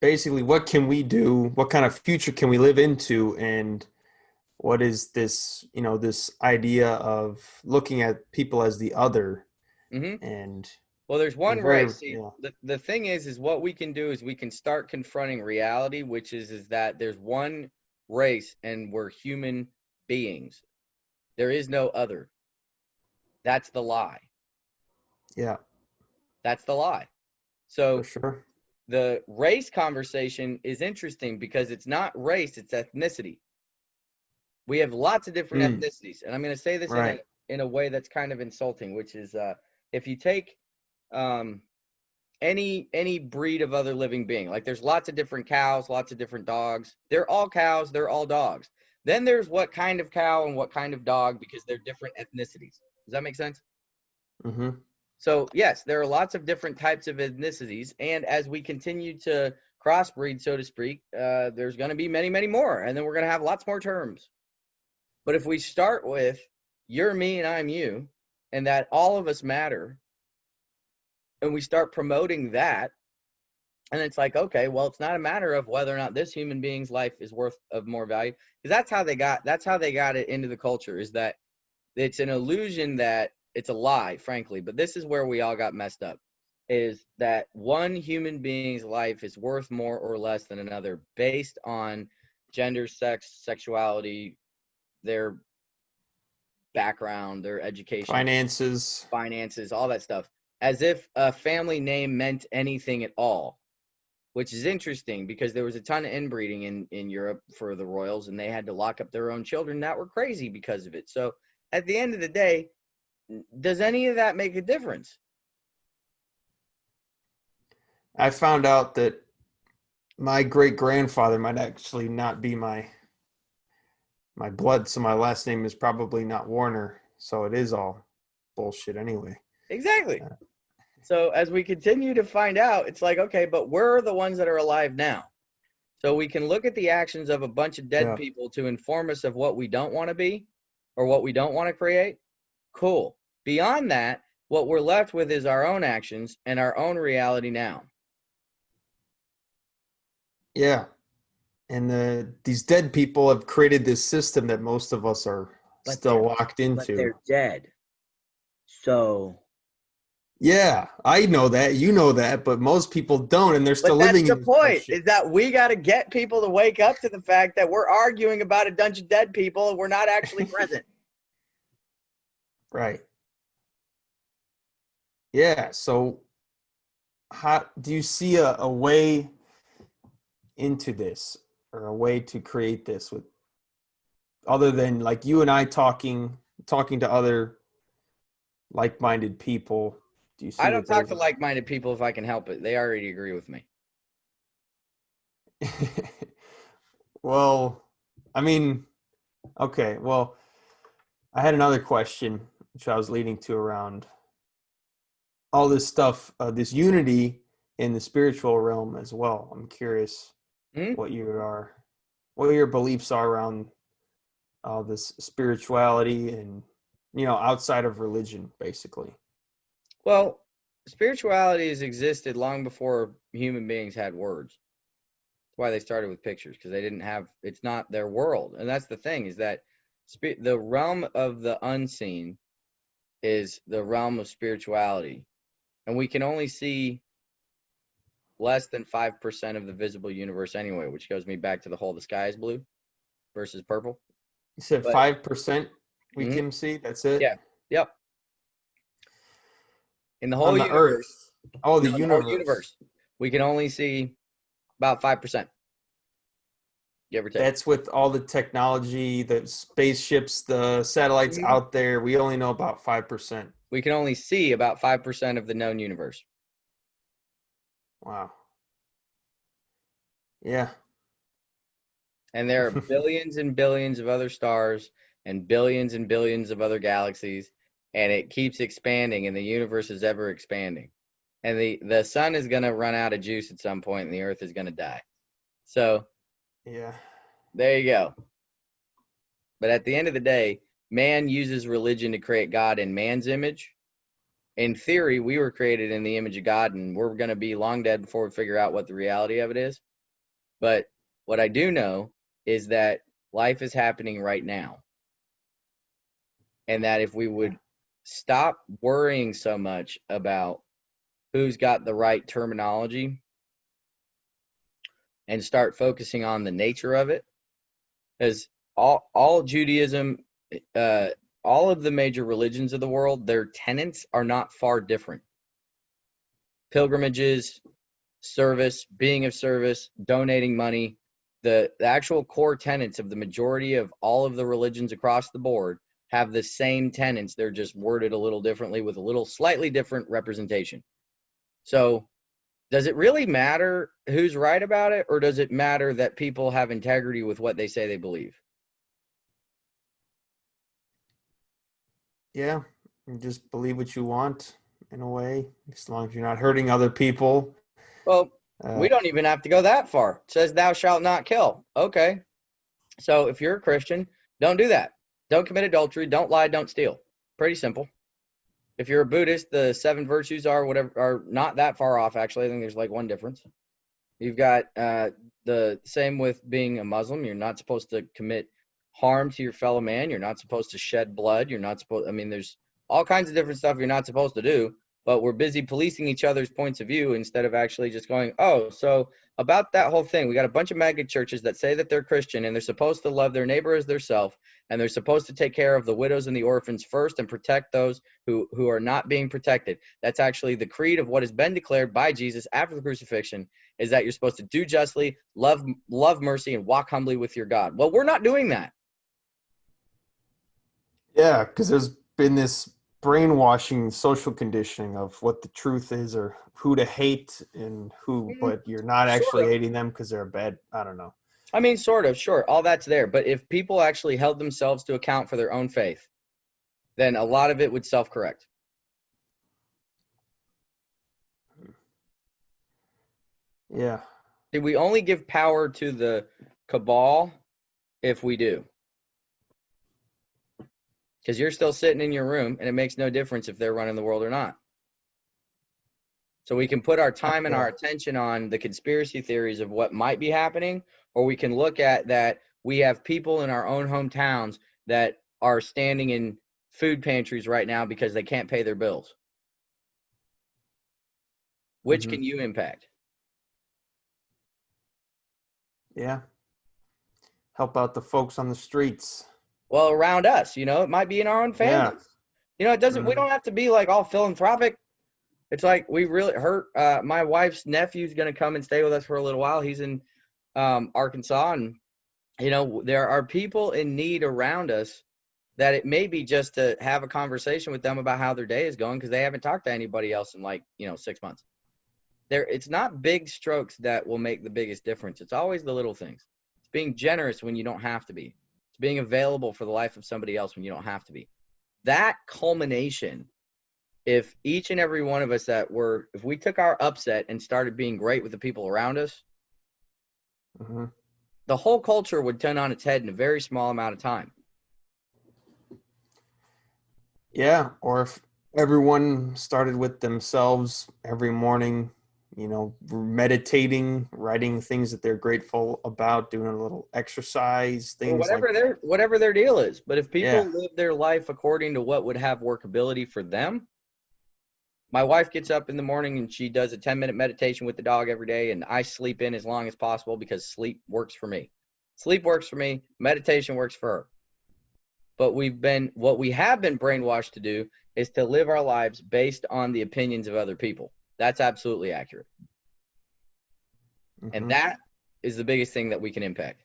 basically what can we do? What kind of future can we live into? And what is this, this idea of looking at people as the other Hmm. and Well, there's and one very, race. See, the thing is what we can do is we can start confronting reality, which is that there's one race and we're human beings. There is no other. That's the lie. yeah, That's the lie. for So sure. the race conversation is interesting because it's not race, it's ethnicity. We have lots of different Mm, ethnicities, and I'm going to say this right. in a way that's kind of insulting, which is if you take um, any breed of other living being, like there's lots of different cows, lots of different dogs. They're all cows, they're all dogs. Then there's what kind of cow and what kind of dog because they're different ethnicities. Does that make sense? Mm-hmm. So yes, there are lots of different types of ethnicities, and as we continue to crossbreed, so to speak, there's going to be many, many more, and then we're going to have lots more terms. But if we start with you're me and I'm you, and that all of us matter, and we start promoting that, and it's like, okay, well, it's not a matter of whether or not this human being's life is worth of more value, because that's how they got it into the culture, is that it's an illusion, that it's a lie, frankly. But this is where we all got messed up, is that one human being's life is worth more or less than another based on gender, sex, sexuality, their background, their education, Finances. finances, all that stuff, as if a family name meant anything at all, which is interesting because there was a ton of inbreeding in Europe for the royals, and they had to lock up their own children that were crazy because of it. So at the end of the day, does any of that make a difference? I found out that my great grandfather might actually not be my blood, so my last name is probably not Warner. So it is all bullshit anyway. Exactly. Uh, So as we continue to find out, it's like, okay, but we're the ones that are alive now. So we can look at the actions of a bunch of dead yeah. people to inform us of what we don't want to be or what we don't want to create. Cool. Beyond that, what we're left with is our own actions and our own reality now. Yeah. And these dead people have created this system that most of us are But still they're locked but into. they're dead. So, Yeah, I know that, you know that, but most people don't, and they're but still that's living the in this point, bullshit. is that we got to get people to wake up to the fact that we're arguing about a bunch of dead people and we're not actually present. Right. Yeah. So, how do you see a way into this, or a way to create this with other than like you and I talking to other like-minded people? Do you I see don't that talk there's to like-minded people if I can help it. They already agree with me. a well, I mean, okay, well, I had another question which I was leading to around all this stuff, this unity in the spiritual realm as well. I'm curious Hmm. what you are, what your beliefs are around all this spirituality and outside of religion, basically. Well, spirituality has existed long before human beings had words. That's why they started with pictures, because they didn't have, it's not their world. And that's the thing, is that the realm of the unseen is the realm of spirituality. And we can only see less than 5% of the visible universe anyway, which goes me back to the whole the sky is blue versus purple. You said But 5% we mhm, can see. That's it yeah, yep. In the whole on the universe, Earth. Oh, the no, in the whole universe. universe, we can only see about 5%, give or take. That's with all the technology, the spaceships, the satellites Mhm. out there. We only know about 5%. We can only see about 5% of the known universe. Wow. Yeah. And there are billions and billions of other stars and billions of other galaxies, and it keeps expanding, and the universe is ever expanding. And the sun is going to run out of juice at some point, and the earth is going to die. So Yeah. there you go. But at the end of the day, man uses religion to create God in man's image, in theory, we were created in the image of God, and we're going to be long dead before we figure out what the reality of it is. But what I do know is that life is happening right now. And that if we would stop worrying so much about who's got the right terminology and start focusing on the nature of it, because all Judaism, all of the major religions of the world, their tenets are not far different. Pilgrimages, service, being of service, donating money, the actual core tenets of the majority of all of the religions across the board have the same tenets. They're just worded a little differently with a little slightly different representation. So does it really matter who's right about it, or does it matter that people have integrity with what they say they believe? Yeah, you just believe what you want in a way, as long as you're not hurting other people. Well, we don't even have to go that far. It says thou shalt not kill. Okay. So if you're a Christian, don't do that. Don't commit adultery. Don't lie. Don't steal. Pretty simple. If you're a Buddhist, the 7 virtues are not that far off. Actually, I think there's like one difference. You've got the same with being a Muslim. You're not supposed to commit harm to your fellow man. You're not supposed to shed blood. You're not supposed. I mean, there's all kinds of different stuff you're not supposed to do. But we're busy policing each other's points of view instead of actually just going, oh, so about that whole thing, we got a bunch of mega churches that say that they're Christian and they're supposed to love their neighbor as their self, and they're supposed to take care of the widows and the orphans first and protect those who are not being protected. That's actually the creed of what has been declared by Jesus after the crucifixion, is that you're supposed to do justly, love mercy, and walk humbly with your God. Well, we're not doing that. Yeah, because there's been this brainwashing social conditioning of what the truth is or who to hate and who, but you're not Sort actually of. hating them because they're bad. I don't know. I mean, sort of, sure. All that's there. But if people actually held themselves to account for their own faith, then a lot of it would self-correct. Yeah. Did we only give power to the cabal if we do? Because you're still sitting in your room, and it makes no difference if they're running the world or not. So we can put our time and our attention on the conspiracy theories of what might be happening, or we can look at that we have people in our own hometowns that are standing in food pantries right now because they can't pay their bills. Which can you impact? Yeah. Help out the folks on the streets. Well, around us, it might be in our own families. It doesn't, we don't have to be like all philanthropic. It's like we really hurt. My wife's nephew's going to come and stay with us for a little while. He's in Arkansas, and there are people in need around us that it may be just to have a conversation with them about how their day is going, because they haven't talked to anybody else in 6 months. It's not big strokes that will make the biggest difference. It's always the little things. It's being generous when you don't have to be. It's being available for the life of somebody else when you don't have to be. That culmination, if each and every one of us if we took our upset and started being great with the people around us, the whole culture would turn on its head in a very small amount of time. Yeah. Or if everyone started with themselves every morning, meditating, writing things that they're grateful about, doing a little exercise, things like whatever their deal is. But if people live their life according to what would have workability for them, my wife gets up in the morning and she does a 10-minute meditation with the dog every day, and I sleep in as long as possible because sleep works for me. Sleep works for me. Meditation works for her. But what we have been brainwashed to do is to live our lives based on the opinions of other people. That's absolutely accurate. And that is the biggest thing that we can impact.